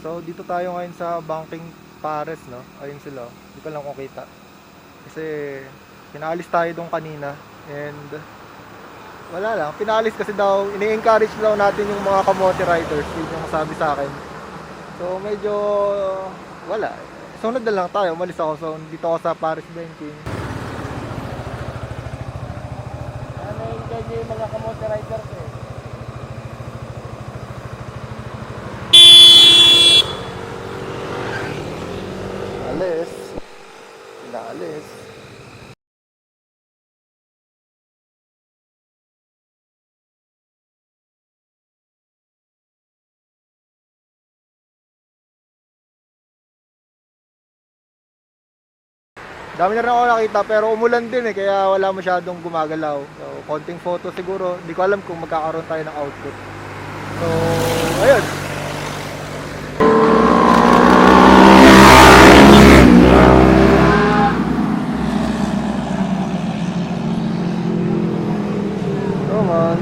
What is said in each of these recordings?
So dito tayo ngayon sa Banking Pares, no? Ayun sila. Hindi ko lang kung kita. Kasi pinaalis tayo doon kanina and wala lang. Pinaalis kasi daw, ini-encourage daw natin yung mga kamote riders. Yun yung sabi sa akin. So medyo wala. Sunod na lang tayo. Umalis ako. So dito ako sa Paris Banking. Ano yung mga kamote riders eh? Alis. Pinaalis. Dami na rin ako nakita pero umulan din eh kaya wala masyadong gumagalaw. So konting photo siguro. Hindi ko alam kung magkakaroon tayo ng output. So ayun. Come on.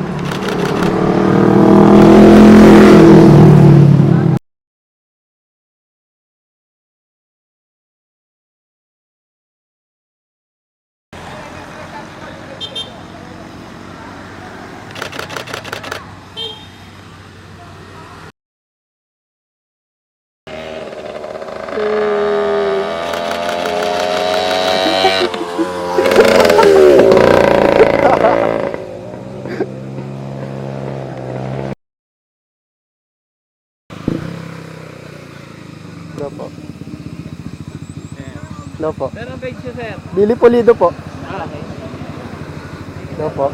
Hello po. Hello po. Pero ang page nyo, sir? Billy Pulido po. Okay. Hello po.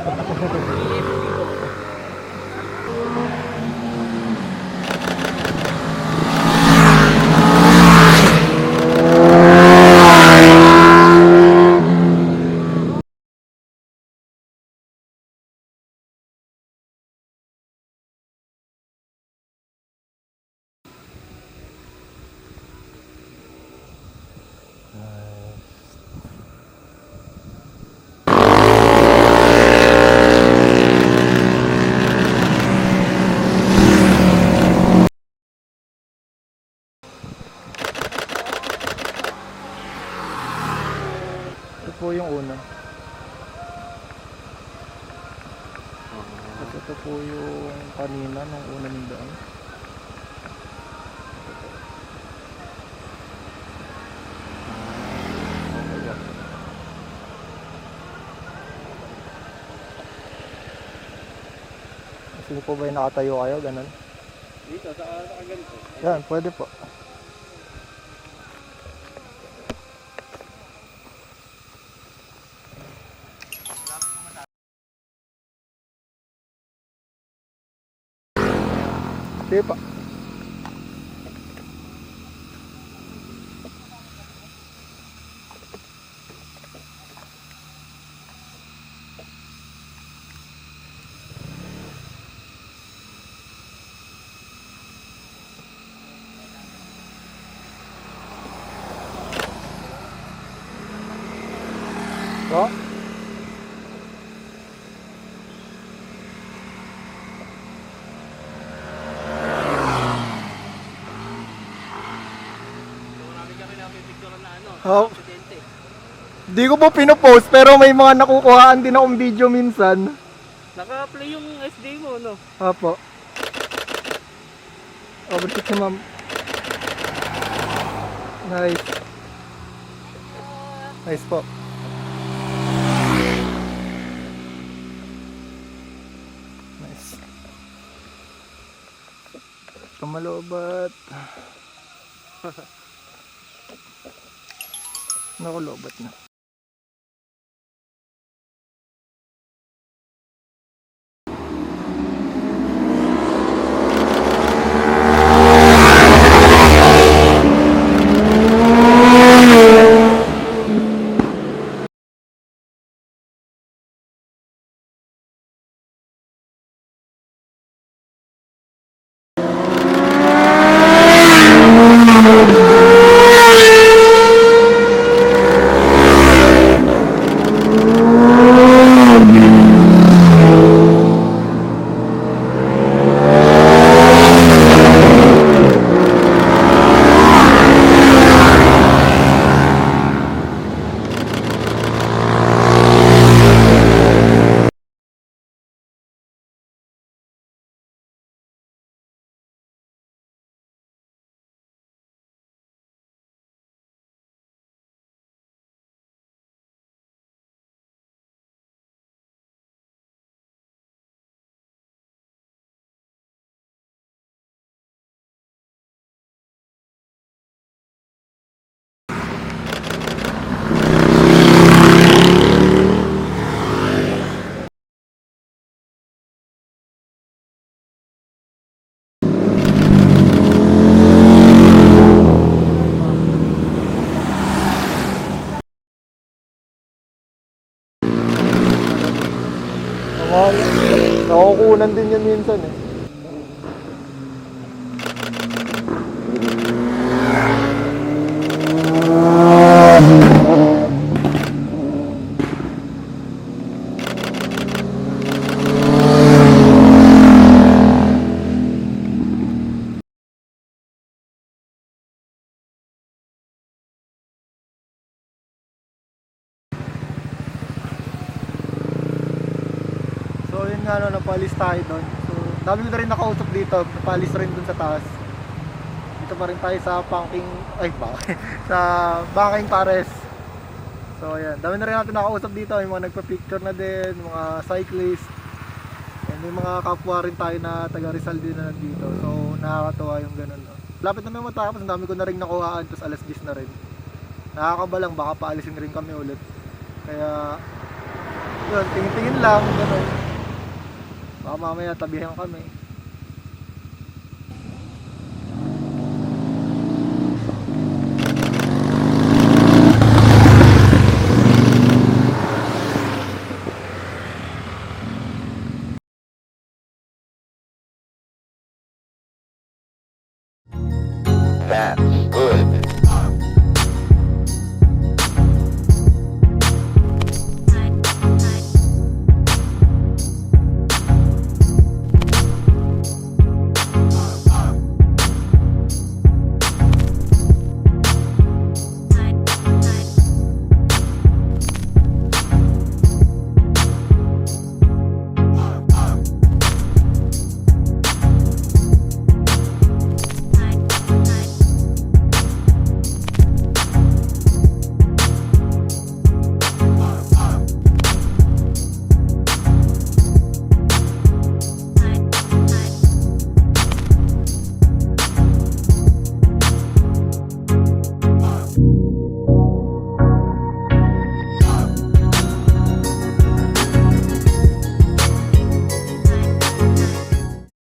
Ito po yung una. At ito po yung kanina nung una ng daan. Sige po ba yung nakatayo kayo? Ganun? Dito, sa ganito. Yan, pwede po. Sige pa. So, oh, di ko po pinopost pero may mga nakukuhaan din akong video minsan. Naka-play yung SD mo, no? Opo. Overshoot si ma'am. Nice. Nice po. Nice. Kamalobat. Nakulobat na. So yun nga no, napalis tayo doon. So dami ko na rin nakausap dito, napalis rin doon sa taas. Dito pa rin tayo sa Banking, sa Banking Pares. So ayan, dami na rin natin nakausap dito, yung mga nagpa-picture na din, mga cyclist. And may mga kapwa rin tayo na taga Rizal din na nandito. So nakakatuwa yung ganun. No? Lapit na may matapos, ang dami ko na rin nakuhaan, tapos alas 10 na rin. Nakakabalang, baka paalisin rin kami ulit. Kaya yun, tingin-tingin lang, gano'n. Baka mamaya tabihan kami. That